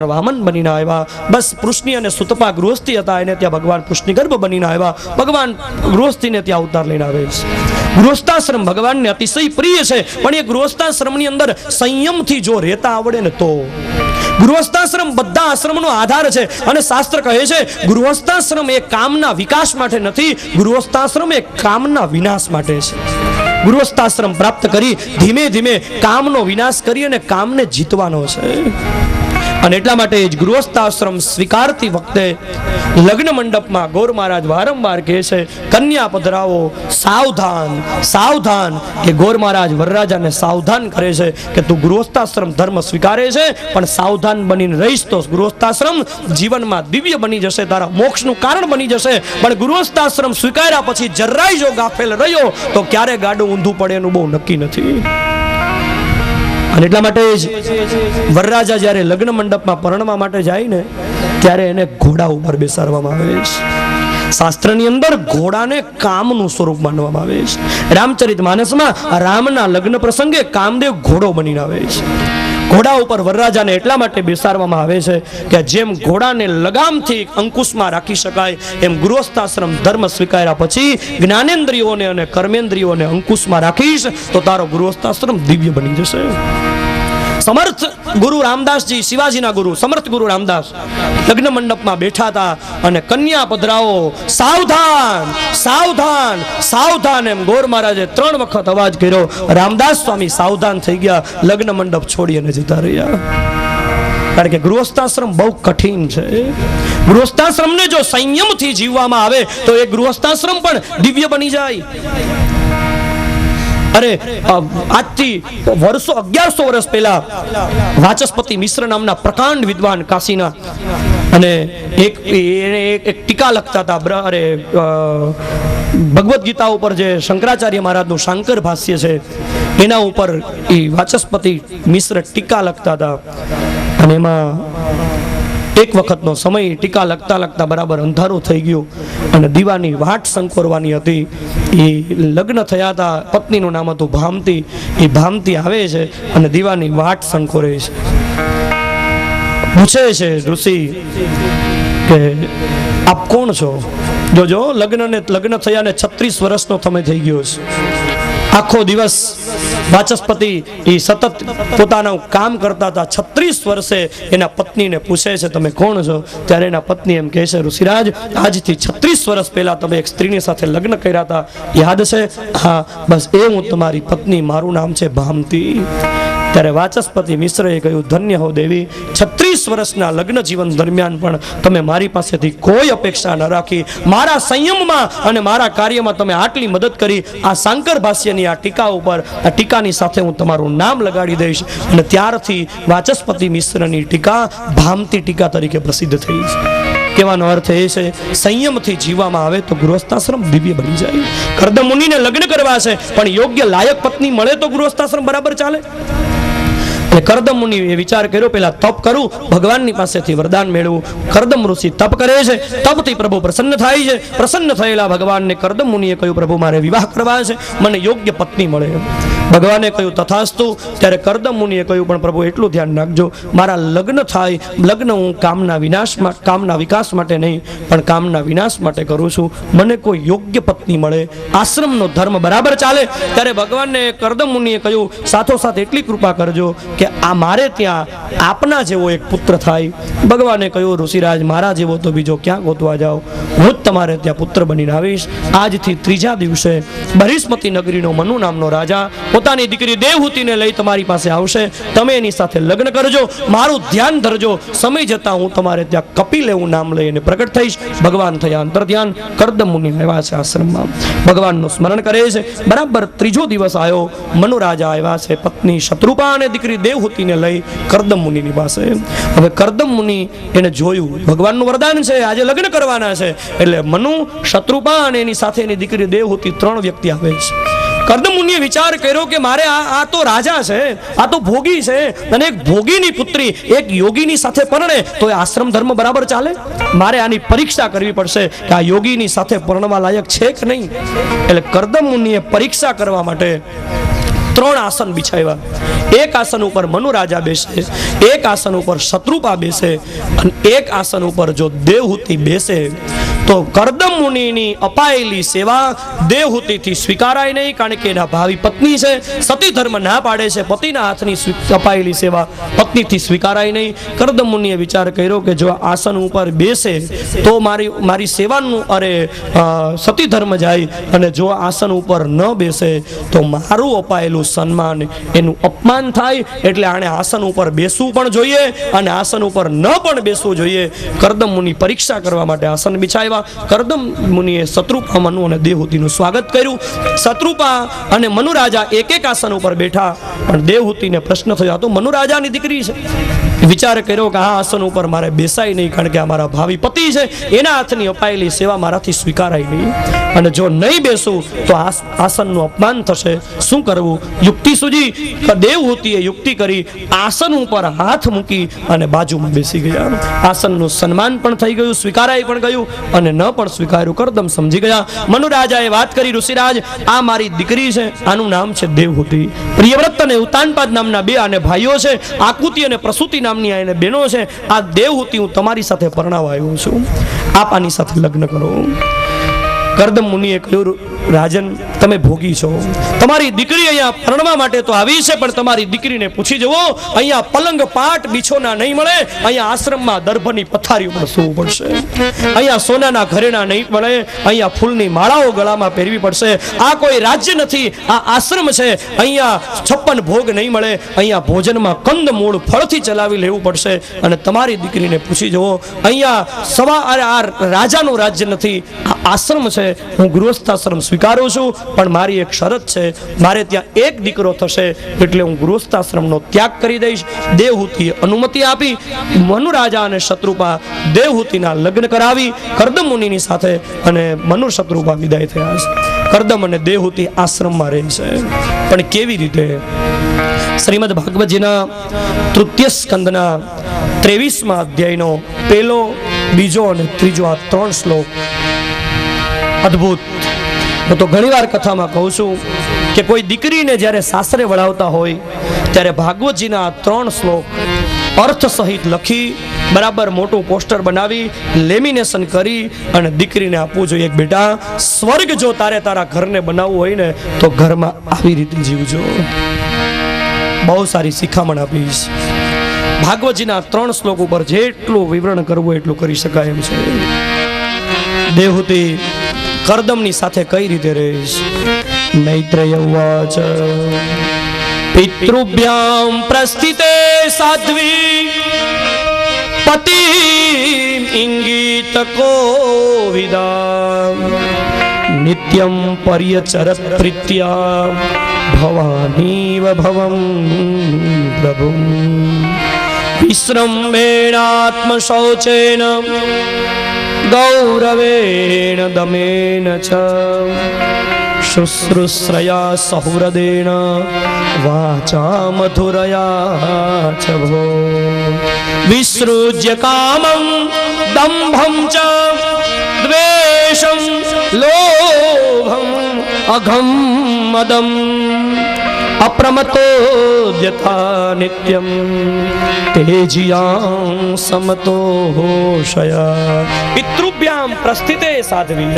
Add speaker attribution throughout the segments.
Speaker 1: વામન બનીને આવ્યા. બસ પૃષ્ણી અને સુતપા ગૃહસ્થી હતા, એને ત્યાં ભગવાન પૃષ્ણી ગર્ભ બનીને આવ્યા. ભગવાન ગૃહસ્થીને ત્યાં અવતાર લઈને આવે છે. ગૃહસ્થાશ્રમ ભગવાનને અતિશય પ્રિય છે, પણ એ ગૃહસ્થાશ્રમની અંદર સંયમથી જો રહેતા આવડે ને તો. ગૃહસ્થાશ્રમ બધા આશ્રમનો આધાર છે, અને શાસ્ત્ર કહે છે ગૃહસ્થાશ્રમ એ કામના વિકાસ માટે નથી, ગૃહસ્થાશ્રમ એ કામના વિનાશ માટે છે. ગૃહસ્થાશ્રમ પ્રાપ્ત કરી ધીમે ધીમે કામનો વિનાશ કરી અને કામને જીતવાનો છે. અને એટલા માટે જ ગૃહસ્થાશ્રમ સ્વીકારતી વખતે લગ્ન મંડપમાં ગોર મહારાજ વારંવાર કહે છે, કન્યા પધરાવો, સાવધાન સાવધાન. એ ગોર મહારાજ વરરાજાને સાવધાન કરે છે કે તું ગૃહસ્થાશ્રમ ધર્મ સ્વીકારે છે, પણ સાવધાન બનીને રહીશ તો ગૃહસ્થાશ્રમ જીવનમાં દિવ્ય બની જશે, તારા મોક્ષનું કારણ બની જશે. પણ ગૃહસ્થાશ્રમ સ્વીકાર્યા પછી જરાય જો ગાફેલ રહ્યો તો ક્યારે ગાડું ઊંધું પડે એનું બહુ નક્કી નથી. અને એટલા માટે જ વરરાજા જ્યારે લગ્ન મંડપમાં પરણવા માટે જાય ને ત્યારે એને ઘોડા ઉપર બેસાડવામાં આવે છે. શાસ્ત્રની અંદર ઘોડાને કામનું સ્વરૂપ માનવામાં આવે છે. રામચરિત માનસમાં રામના લગ્ન પ્રસંગે કામદેવ ઘોડો બનીને આવે છે. ઘોડા ઉપર વરરાજાને એટલા માટે બેસાડવામાં આવે છે કે જેમ ઘોડાને લગામથી અંકુશમાં રાખી શકાય, એમ ગૃહસ્થાશ્રમ ધર્મ સ્વીકાર્યા પછી જ્ઞાનેન્દ્રિયોને અને કર્મેન્દ્રિયોને અંકુશમાં રાખીશ તો તારો ગૃહસ્થાશ્રમ દિવ્ય બની જશે. સમર્થ ગુરુ રામદાસજી, શિવાજીના ગુરુ સમર્થ ગુરુ રામદાસ લગ્ન મંડપમાં બેઠા હતા અને કન્યા પધરાવો, સાવધાન સાવધાન સાવધાન એમ ગોર મહારાજે 3 વખત અવાજ કર્યો. રામદાસ સ્વામી સાવધાન થઈ ગયા, લગ્ન મંડપ છોડી અને જતા રહ્યા. કારણ કે ગૃહસ્થાશ્રમ બહુ કઠિન છે. ગૃહસ્થાશ્રમને જો સંયમથી જીવવામાં આવે તો એ ગૃહસ્થાશ્રમ પણ દિવ્ય બની જાય. અરે આજથી વર્ષો 1100 વર્ષ પહેલા વાચસ્પતિ મિશ્ર નામના પ્રકાંડ વિદ્વાન કાશીના, અને એક ટીકા લખતા હતા. અરે ભગવદ્ ગીતા ઉપર જે શંકરાચાર્ય મહારાજનું શાંકર ભાષ્ય છે એના ઉપર એ વાચસ્પતિ મિશ્ર ટીકા લખતા હતા. અને એમાં એક વખતનો સમય ટીકા લખતા લખતા બરાબર અંધારું થઈ ગયું અને દીવાની વાટ સંકોરવાની હતી. એ લગ્ન થયા હતા, પત્નીનું નામ હતું ભામતી. એ ભામતી આવે છે અને દીવાની વાટ સંકોરે છે. પૂછે છે ઋષિ કે આપ કોણ છો? જોજો લગ્ન થયા ને 36 વર્ષનો સમય થઈ ગયો છે. આખો દિવસ વાચસ્પતિ એ સતત પોતાનું કામ કરતા હતા. 36 વર્ષે એના પત્નીને પૂછે છે તમે કોણ છો? ત્યારે એના પત્ની એમ કહે છે, ઋષિરાજ આજથી 36 વર્ષ પહેલા તમે એક સ્ત્રીની સાથે લગ્ન કર્યા હતા, યાદ છે? હા, બસ એ હું તમારી પત્ની, મારું નામ છે ભામતી. ત્યારે વાચસ્પતિ મિશ્રએ કહ્યું, ધન્ય હો દેવી, 36 વર્ષના લગ્ન જીવન દરમિયાન પણ તમે મારી પાસેથી કોઈ અપેક્ષા ન રાખી, મારા સંયમમાં અને મારા કાર્યમાં તમે આટલી મદદ કરી. આ શાંકર ભાષ્યની આ ટીકા ઉપર, આ ટીકાની સાથે હું તમારું નામ લગાડી દઈશ. અને ત્યારથી વાચસ્પતિ મિશ્રની ટીકા ભામતી ટીકા તરીકે પ્રસિદ્ધ થઈ છે. કહેવાનો અર્થ એ છે સંયમથી જીવવામાં આવે તો ગૃહસ્થાશ્રમ દિવ્ય બની જાય. કર્દમ મુનિને લગ્ન કરવા છે, પણ યોગ્ય લાયક પત્ની મળે તો ગૃહસ્થાશ્રમ બરાબર ચાલે. કર્દમ મુનિ એ વિચાર કર્યો, પેલા તપ કરું, ભગવાનની પાસેથી વરદાન મેળવું. કર્દમ ઋષિ તપ કરે છે, તપથી પ્રભુ પ્રસન્ન થાય છે. પ્રસન્ન થયેલા ભગવાનને કર્દમ મુનિએ કહ્યું, પ્રભુ મારે વિવાહ કરવા છે, મને યોગ્ય પત્ની મળે. ભગવાને કહ્યું તથાસ્તુ. ત્યારે કર્દમ મુનિએ કહ્યું, પણ પ્રભુ એટલું ધ્યાન રાખજો, મારા લગ્ન થાય, લગ્ન હું કામના વિકાસ માટે નહીં પણ કામના વિનાશ માટે કરું છું. મને કોઈ યોગ્ય પત્ની મળે, આશ્રમનો ધર્મ બરાબર ચાલે. ત્યારે ભગવાનને કર્દમ મુનિએ કહ્યું, સાથોસાથ એટલી કૃપા કરજો કે આ મારે ત્યાં આપના જેવો એક પુત્ર થાય. ભગવાને કહ્યું, ઋષિરાજ મારા જેવો તો બીજો ક્યાં ગોતવા જાઓ, હું જ તમારે ત્યાં પુત્ર બનીને આવીશ. આજથી 3જા દિવસે બહિષ્મતી નગરીનો મનુ નામનો રાજા પોતાની દીકરી દેવહૂતિને લઈ તમારી પાસે આવશે. તમે એની સાથે લગ્ન કરજો, મારું ધ્યાન ધરજો. સમય જતા હું તમારે ત્યાં કપિલ એવું નામ લઈને પ્રગટ થઈશ. ભગવાન થયા અંતર્ધ્યાન. કર્દમ મુનિ આવ્યા છે આશ્રમમાં, ભગવાનનું સ્મરણ કરે છે. બરાબર 3જો દિવસ આવ્યો, મનુ રાજા આવ્યા છે પત્ની શત્રુપા અને દીકરી દેવહૂતિને લઈ કર્દમ મુનિની પાસે. હવે કર્દમ મુનિ એને જોયું, ભગવાનનું વરદાન છે આજે લગ્ન કરવાના છે, એટલે મનુ, શત્રુપા અને એની સાથે એની દીકરી દેવહૂતિ 3 વ્યક્તિ આવે છે. કર્દમ મુનિએ વિચાર કર્યો કે મારે આ તો રાજા છે, આ તો ભોગી છે, અને એક ભોગીની પુત્રી એક યોગીની સાથે પરણે તો એ આશ્રમ ધર્મ બરાબર ચાલે? મારે આની પરીક્ષા કરવી પડશે કે આ યોગીની સાથે પરણવા લાયક છે કે નહીં. એટલે કર્દમ મુનિએ પરીક્ષા કરવા માટે ત્રણ આસન બિછાવ્યા. એક આસન ઉપર મનુ રાજા બેસે, એક આસન ઉપર શત્રુપા બેસે અને એક આસન ઉપર જો દેવહૂતિ બેસે તો કરદમ મુનિની અપાયેલી સેવા દેવહૂતિથી સ્વીકારાય નહીં, કારણ કે એના ભાવિ પત્ની છે. સતી ધર્મ ના પાડે છે, પતિના હાથની અપાયેલી સેવા પત્નીથી સ્વીકારાય નહીં. કરદમ મુનિએ વિચાર કર્યો કે જો આસન ઉપર બેસે તો મારી સેવાનું સતી ધર્મ જાય, અને જો આસન ઉપર ન બેસે તો મારું અપાયેલું સન્માન એનું અપમાન થાય. એટલે આણે આસન ઉપર બેસવું પણ જોઈએ અને આસન ઉપર ન પણ બેસવું જોઈએ. કરદમ મુનિ પરીક્ષા કરવા માટે આસન બિછાવ્યા. કરદમ મુનિએ શત્રુપા, મનુ અને દેવહૂતિનું સ્વાગત કર્યું. શત્રુપા અને મનુ રાજા એક એક આસન ઉપર બેઠા, પણ દેવહૂતિને પ્રશ્ન થયો, આ તો મનુ રાજાની દીકરી છે. વિચાર કર્યો કે આ આસન ઉપર મારે બેસાય નહીં, કારણ કે આ મારા ભાવિ પતિ છે, એના હાથની અપાયેલી સેવા મારાથી સ્વીકારાય નહીં, અને જો નહીં બેસું તો આસનનું અપમાન થશે. શું કરવું? યુક્તિ સૂજી. દેવહૂતિએ યુક્તિ કરી, આસન ઉપર હાથ મૂકી અને બાજુમાં બેસી ગયા. આસનનું સન્માન પણ થઈ ગયું, સ્વીકારાય પણ ગયું, અને ન પણ સ્વીકાર્યું. કરદમ સમજી ગયા. મનુ રાજાએ વાત કરી, ઋષિરાજ આ મારી દીકરી છે, આનું નામ છે દેવહૂતિ. પ્રિયવ્રત અને ઉતાનપાદ નામના બે આને ભાઈઓ છે, આકુતિ અને પ્રસૂતિ નામની આને બહેનો છે. આ દેવહૂતિ હું તમારી સાથે પરણાવવા આવ્યો છું, આપ આની સાથે લગ્ન કરો. કરદમ મુનિએ કહ્યું, રાજન તમે ભોગી છો, તમારી દીકરી અહીંયા પરણવા માટે તો આવી છે, પણ તમારી દીકરીને પૂછી જવો, અહીંયા પલંગ પાટ બિછોના નહીં મળે, અહીંયા આશ્રમમાં દર્ભની પથારી ઉપર સૂવું પડશે, અહીંયા સોનાના ઘરેણા નહીં મળે, અહીંયા ફૂલની માળાઓ ગળામાં પહેરવી પડશે. આ કોઈ રાજ્ય નથી, આ આશ્રમ છે. અહીંયા 56 ભોગ નહીં મળે, અહીંયા ભોજનમાં કંદ મૂળ ફળથી ચલાવી લેવું પડશે. અને તમારી દીકરીને પૂછી જવો, અહીંયા આ રાજાનું રાજ્ય નથી, આ આશ્રમ છે. હું ગૃહસ્થાશ્રમ સ્વીકારું છું, પણ મારી એક શરત છે, મારે ત્યાં એક દીકરો થશે, એટલે હું ગૃહસ્થાશ્રમનો ત્યાગ કરી દઈશ. દેવહૂતિએ અનુમતિ આપી. મનુ રાજા અને શત્રુપા દેવહૂતિના લગ્ન કરાવી કરદમ મુનિની સાથે, અને મનુ શત્રુપા વિદાય થયા છે. કરદમ અને દેવહૂતિ આશ્રમમાં રહે છે, પણ કેવી રીતે? શ્રીમદ ભાગવતજીના તૃતીય સ્કંદના 23મા અધ્યાયનો 1, 2 અને 3 આ 3 શ્લોક અદ્ભુત. હું તો ઘણીવાર કથામાં કહું છું કે કોઈ દીકરીને જ્યારે સાસરે વળાવતા હોય ત્યારે ભાગવતજીના 3 શ્લોક અર્થ સહિત લખી, બરાબર મોટું પોસ્ટર બનાવી, લેમિનેશન કરી અને દીકરીને આપવું જોઈએ. બેટા, સ્વર્ગ જો તારા ઘરને બનાવવું હોય ને તો ઘરમાં આવી રીતે જીવજો. બહુ સારી શિખામણ આપીશ. ભાગવતજીના 3 શ્લોક ઉપર જેટલું વિવરણ કરવું એટલું કરી શકાય એમ છે. દેવહૂતિ કરદમની સાથે કઈ રીતે રહીશ? મૈત્રેય ઉવાચ પિતૃભ્યામ પ્રસ્થિતે સાધ્વી પતિ ઇંગિત કોવિદા નિત્યમ પર્યચરત પ્રીત્યા ભવાનીવ ભવં પ્રભુ વિશ્રમેણાત્મ શૌચેન ગૌરવેણ દમેન ચ શુશ્રૂષયા સહૃદેન વાચા મધુરયા ચ ભો વિસૃજ્ય કામં દંભં ચ દ્વેષં લોભં અઘં મદં અપ્રમતો યથા નિત્યમ તેજિયાં સમતો હોશયા. પિતૃભ્યામ પ્રસ્થિતે સાધ્વી.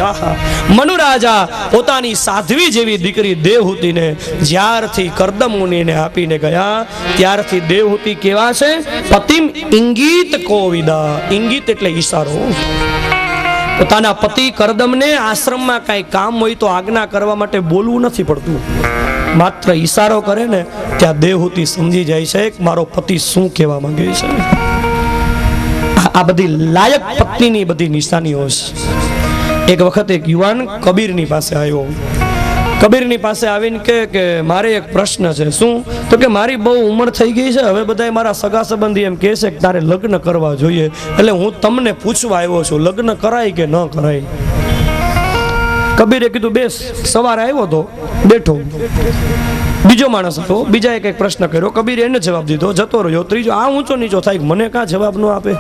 Speaker 1: મનુ રાજા પોતાની સાધ્વી જેવી દીકરી દેવહૂતિને જ્યારથી કરદમ મુનિને આપીને ગયા ત્યારથી દેવહૂતિ કેવા છે? પતિમ ઇંગિત કોવિદા. ઇંગિત એટલે ઈશારો. પોતાના પતિ કરદમને આશ્રમમાં કઈ કામ હોય તો આજ્ઞા કરવા માટે બોલવું નથી પડતું, માત્ર ઈશારો કરે ને ત્યાં દેવહૂતિ સમજી જાય છે કે મારો પતિ શું કહેવા માંગે છે. આ બધી લાયક પત્નીની બધી નિશાનીઓ છે. એક વખત એક યુવાન કબીરની પાસે આવ્યો. કબીરની પાસે આવીને કે મારે એક પ્રશ્ન છે. શું? તો કે મારી બહુ ઉંમર થઈ ગઈ છે, હવે બધા મારા સગા સંબંધી એમ કહે છે કે તારે લગ્ન કરવા જોઈએ, એટલે હું તમને પૂછવા આવ્યો છું, લગ્ન કરાય કે ન કરાય? કબીરે કીધું બેસ. સવારે આવ્યો તો બેઠો, બીજો માણસ હતો, બીજા એક પ્રશ્ન કર્યો, કબીરે એને જવાબ દીધો, જતો રહ્યો. ત્રીજો આ ઊંચો નીચો થાય, મને કાં જવાબ ન આપે?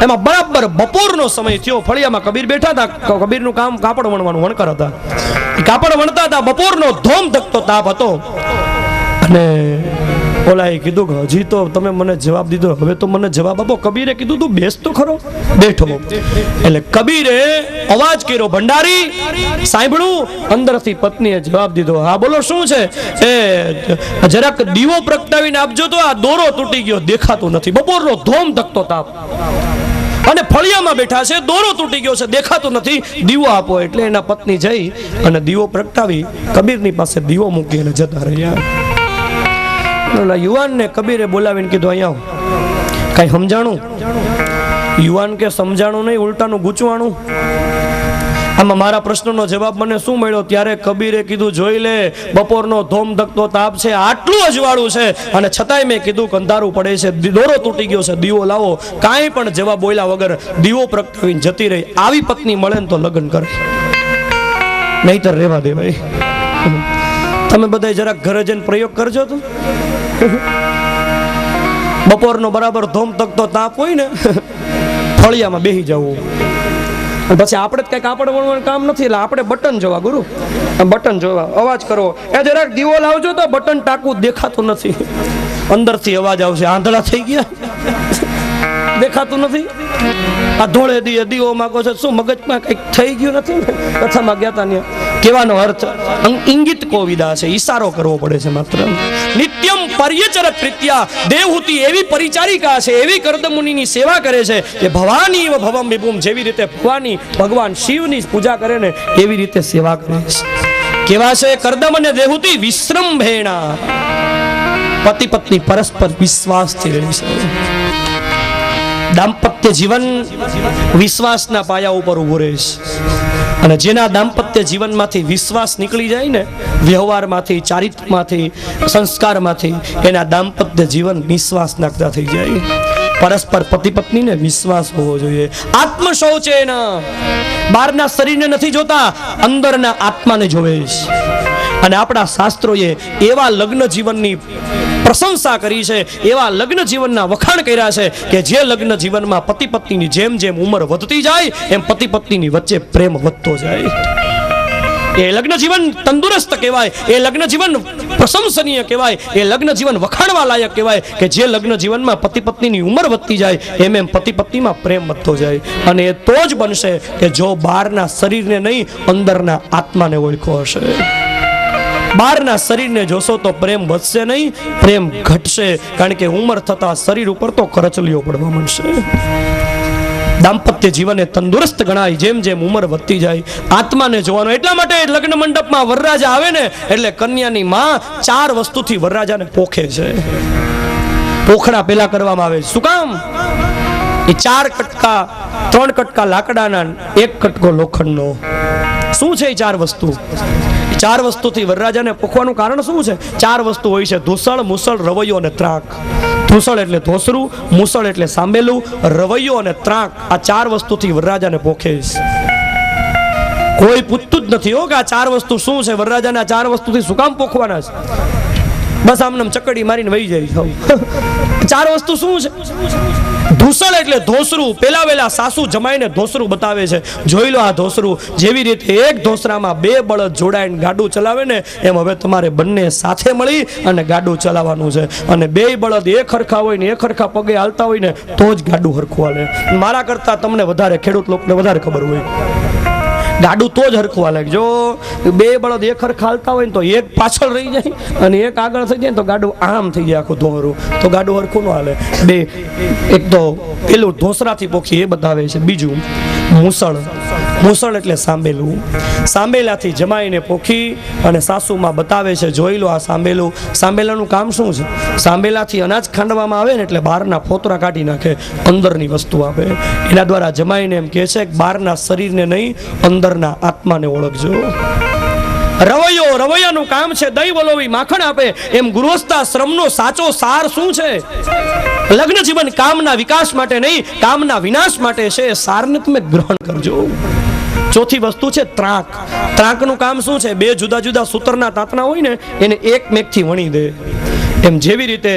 Speaker 1: એમાં બરાબર બપોરનો સમય થયો. ફળિયામાં કબીર બેઠા હતા. કબીરનું કામ કાપડ વણવાનું, વણકર હતા. કાપડ વણતા હતા. બપોરનો ધોમ ધકતો તાપ હતો. અને ઓલાએ કીધું કે હજી તો તમે મને જવાબ દીધો, હવે તો મને જવાબ આપો. કબીરે કીધું તું બેસ તો ખરો. બેઠો. એટલે કબીરે અવાજ કર્યો, ભંડારી સાંભળું. અંદરથી પત્નીએ જવાબ દીધો, હા બોલો શું છે? એ જરાક દીવો પ્રગટાવીને આપજો તો આ દોરો તૂટી ગયો, દેખાતું નથી. બપોરનો ધોમ ધકતો તાપ અને ફળિયામાં બેઠા છે, દોરો તૂટી ગયો છે, દેખાતું નથી, દીવો આપો. એટલે એના પત્ની જઈ અને દીવો પ્રગટાવી કબીરની પાસે દીવો મૂકી અને જતા રહ્યા. યુવાનને કબીરે બોલાવીને કીધું, અહીંયા આવો, કઈ સમજાણું? યુવાન કે સમજાણું નહીં, ઉલટાનું ગૂંચવાણું. આમાં મારા પ્રશ્નનો જવાબ મને શું મળ્યો? ત્યારે કબીરે કીધું, જોઈ લે, બપોરનો ધોમ ધકતો તાપ છે, આટલું અજવાળું છે, અને છતાંય મેં કીધું કે અંધારું પડે છે, દોરો તૂટી ગયો છે, દીવો લાવો. કાંઈ પણ જવાબ બોલ્યા વગર દીવો પ્રગટાવીને જતી રહી. આવી પત્ની મળે ને તો લગ્ન કરે, નહીતર રહેવા દે. ભાઈ તમે બધા જરાક ઘરે જઈને પ્રયોગ કરજો તો. બપોરનો બરાબર ધોમ તકતો તાપ હોય ને, ફળિયામાં બેસી જવું. પછી આપણે કઈ કાપડ વણવાનું કામ નથી, એટલે આપણે બટન જોવા. ગુરુ બટન જોવા, અવાજ કરો, એ જરાક દીવો લાવજો તો બટન ટાકવું, દેખાતું નથી. અંદરથી અવાજ આવશે, આંધળા થઈ ગયા, દેખાતું નથી. આ ધોળે દીવો માંગો છે, શું મગજમાં કઈક થઈ ગયું નથી? કથામાં ગયા હતા ને, કહેવાનો અર્થ ઇંગિત કોવિદા છે, ઈશારો કરવો પડે છે માત્ર. નિત્યમ પર્યચર પ્રીત્યા દેવહૂતિ એવી પરિચારિકા છે, એવી કર્દમુનિની સેવા કરે છે કે ભવાની એવ ભવમ વિભુમ, જેવી રીતે ભવાની ભગવાન શિવની પૂજા કરે ને એવી રીતે સેવા કરે છે. કેવા છે કર્દમ અને દેવહૂતિ? વિશ્રંભેણા, પતિ પત્ની પરસ્પર વિશ્વાસથી રહે છે. દાંપત્ય જીવન વિશ્વાસના પાયા ઉપર ઉભું રહે છે. અને જેના દાંપત્ય જીવનમાંથી વિશ્વાસ નીકળી જાય ને, વ્યવહારમાંથી, ચારિત્રમાંથી, સંસ્કારમાંથી, એના દાંપત્ય જીવન નિશ્વાસ નાખતા થઈ જાય. પરસ્પર પતિ પત્નીને વિશ્વાસ હોવો જોઈએ. આત્મ શૌચેન, બહારના શરીરને નથી જોતા, અંદરના આત્માને જોવે છે. અને આપણા શાસ્ત્રોએ એવા લગ્ન જીવનની પ્રશંસા કરી છે, એવા લગ્ન જીવનના વખાણ કર્યા છે કે જે લગ્ન જીવનમાં પતિ પત્નીની જેમ જેમ ઉંમર વધતી જાય એમ પતિ પત્નીની વચ્ચે પ્રેમ વધતો જાય. એ લગ્ન જીવન તંદુરસ્ત કહેવાય, એ લગ્ન જીવન પ્રશંસનીય કહેવાય, એ લગ્ન જીવન વખાણવા લાયક કહેવાય કે જે લગ્ન જીવનમાં પતિ પત્નીની ઉંમર વધતી જાય એમ એમ પતિ પત્નીમાં પ્રેમ વધતો જાય. અને એ તો જ બનશે કે જો બહારના શરીરને નહીં, અંદરના આત્માને ઓળખો હશે. બહારના શરીરને જોશો તો પ્રેમ વધશે નહીં, પ્રેમ ઘટશે. કારણ કે ઉંમર થતા શરીર ઉપર તો કરચલીઓ પડવા માંડશે. દાંપત્ય જીવન એ તંદુરસ્ત ગણાય જેમ જેમ ઉંમર વધતી જાય. આત્માને જોવાનો. એટલા માટે લગ્ન મંડપમાં વરરાજા આવે ને એટલે કન્યાની માં 4 વસ્તુથી વરરાજાને પોખે છે. પોખડા પેલા કરવામાં આવે. શું કામ? એ 4 કટકા, 3 કટકા લાકડાના, 1 કટકો લોખંડનો. શું છે એ 4 વસ્તુ? 4 વસ્તુથી વરરાજાને પોખવાનું કારણ શું છે? 4 વસ્તુ હોય છે: ધૂસળ, મુસળ, રવૈયો અને ત્રાક. ધૂસળ એટલે ધોસરું, મુસળ એટલે સાંભેલું, રવૈયો અને ત્રાક. આ 4 વસ્તુથી વરરાજાને પોખે છે. કોઈ પૂછતું જ નથી હો કે આ 4 વસ્તુ શું છે, વરરાજાને આ 4 વસ્તુથી શું કામ પોખવાના છે? બસ આમને ચકડી મારીને વહી જાય. 4 વસ્તુ શું છે? ધૂસળ એટલે ધોસરું. પેલા વેલા સાસુ જમાઈને ધોસરું બતાવે છે. જોઈ લો આ ધોસરું. જેવી રીતે એક ધોસરામાં 2 બળદ જોડાઈને ગાડું ચલાવે ને, એમ હવે તમારે બંને સાથે મળી અને ગાડું ચલાવવાનું છે. અને 2 બળદ એક હરખા હોય ને એક હરખા પગે હાલતા હોય ને તો જ ગાડું હરખું હાલે. મારા કરતા તમને વધારે, ખેડૂત લોકોને વધારે ખબર હોય. ગાડું તો જ હરખું હાલે. જો 2 બળદ એક હરખા હાલતા હોય ને તો એક પાછળ રહી જાય અને એક આગળ થઈ જાય તો ગાડું આમ થઈ જાય આખું ધોરું, તો ગાડું હરખું ન હાલે. એક તો પેલું ધોસરાથી પોખી એ બતાવે છે. બીજું મુસળ. મુસળ એટલે સાંભેલું. સાંભેલાથી જમાઈને પોખી અને સાસુમાં બતાવે છે. જોઈ લો આ સાંભેલું. સાંભેલાનું કામ શું છે? સાંભેલાથી અનાજ ખાંડવામાં આવે ને એટલે બહારના ફોતરા કાઢી નાખે, અંદરની વસ્તુ આપે. એના દ્વારા જમાઈને એમ કહે છે કે બહારના શરીરને નહીં, અંદરના આત્માને ઓળખજો. રવૈયો. રવૈયાનું કામ છે દહીં વલોવી માખણ આપે. એમ ગૃહસ્થાશ્રમનો સાચો સાર શું છે? લગ્ન જીવન કામના વિકાસ માટે નહીં, કામના વિનાશ માટે છે. સારને તમે ગ્રહણ કરજો. ચોથી વસ્તુ છે ત્રાક. ત્રાકનું કામ શું છે? 2 જુદા જુદા સૂતરના તાતણા હોય ને એને એક મેઘથી વણી દે. એમ જેવી રીતે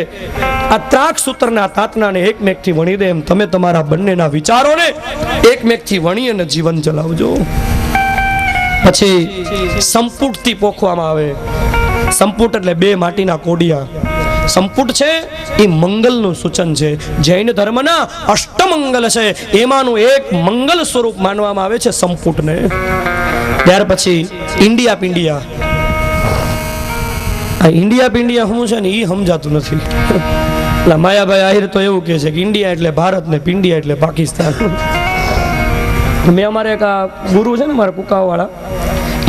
Speaker 1: આ ત્રાક સૂત્રના તાતણાને એક મેઘથી વણી દે, એમ તમે તમારા બંનેના વિચારોને એક મેઘથી વણી અને જીવન ચલાવજો. પછી સંપુટથી પોખવામાં આવે. સંપુટ એટલે બે માટીના કોડિયા. સંપુટ છે એ મંગલનું સૂચન છે. જૈન ધર્મના અષ્ટમંગલ છે, એમાંનું એક મંગલ સ્વરૂપ માનવામાં આવે છે સંપુટને. ત્યાર પછી ઇન્ડિયા પિંડિયા. આ ઇન્ડિયા પિંડિયા શું છે ને એ સમજાતું નથી. એટલે માયાભાઈ આહિર તો એવું કહે છે કે ઇન્ડિયા એટલે ભારત ને પિંડિયા એટલે પાકિસ્તાન. મેં અમારે એક આ ગુરુ છે ને મારા કુકાવાળા,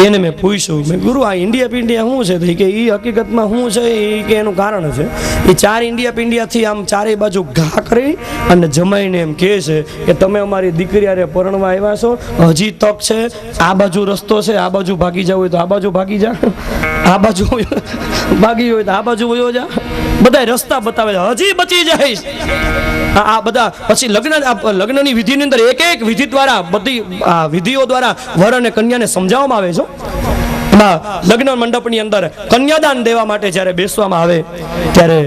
Speaker 1: એને મેં પૂછ્યું, મેં ગુરુ આ ઇન્ડિયા પિંડિયા શું છે? કે એ હકીકતમાં શું છે એ કે એનું કારણ છે એ ચાર ઇન્ડિયા પિંડિયાથી આમ ચારેય બાજુ ઘા કરી અને જમાઈને એમ કહે છે કે તમે અમારી દીકરી હારે પરણવા આવ્યા છો, હજી તક છે, આ બાજુ રસ્તો છે, આ બાજુ ભાગી જવું હોય તો આ બાજુ ભાગી જા, આ બાજુ ભાગી હોય તો આ બાજુ વયો જા, બધા રસ્તા બતાવે છે, હજી બચી જાય. આ બધા પછી લગ્નની વિધિની અંદર એક એક વિધિ દ્વારા બધી વિધિઓ દ્વારા વર અને કન્યાને સમજાવવામાં આવે છે. લગ્ન મંડપની અંદર કન્યાદાન દેવા માટે જ્યારે બેસવામાં આવે ત્યારે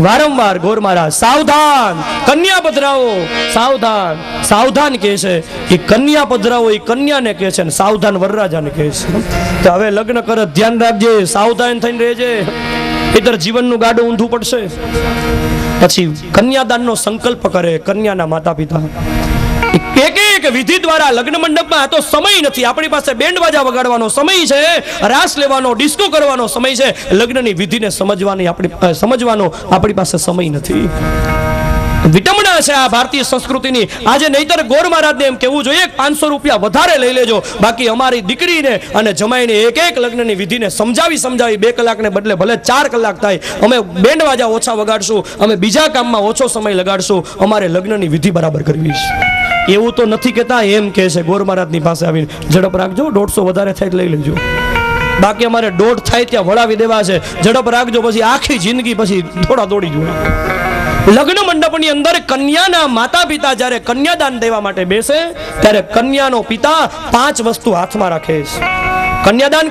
Speaker 1: વારંવાર ગોર મહારાજ સાવધાન, કન્યા પધરાવો, સાવધાન સાવધાન કહે છે. એ કન્યા પધરાવો એ કન્યાને કહે છે અને સાવધાન વરરાજાને કહે છે. તો હવે લગ્ન કરે ધ્યાન રાખજે, સાવધાન થઈને રહેજે, ઇતર જીવનનું ગાડું ઊંધું પડશે. પછી કન્યાદાનનો સંકલ્પ કરે કન્યાના માતા પિતા. એક એક વિધિ દ્વારા લગ્ન મંડપમાં આ તો સમય નથી, આપણી પાસે બેન્ડ બાજા વગાડવાનો સમય છે, રાસ લેવાનો, ડિસ્કો કરવાનો સમય છે. લગ્નની વિધિને સમજવાનો આપણી પાસે સમય નથી. વિટમણા છે આ ભારતીય સંસ્કૃતિની. આજે નહીતર ગોર મહારાજને એમ કહેવું જોઈએ 500 રૂપિયા વધારે લઈ લેજો, બાકી અમારી દીકરીને અને જમાઈને એક એક લગ્નની વિધિને સમજાવી 2 કલાકને બદલે ભલે 4 કલાક થાય, અમે બેન્ડ વાજા ઓછા વગાડશું, અમે બીજા કામમાં ઓછો સમય લગાડશું, અમારે લગ્નની વિધિ બરાબર કરવી છે. એવું તો નથી કહેતા, એમ કહે છે ગોર મહારાજની પાસે આવીને ઝડપ રાખજો, 150 વધારે થાય લઈ લેજો, બાકી અમારે 1.5 થાય ત્યાં વળાવી દેવા છે, ઝડપ રાખજો, પછી આખી જિંદગી પછી થોડા દોડી જોઈએ. લગ્ન મંડપની અંદર કન્યાના માતા પિતા જ્યારે કન્યાદાન દેવા માટે બેસે ત્યારે કન્યાનો પિતા 5 વસ્તુ હાથમાં રાખે છે. કન્યાદાન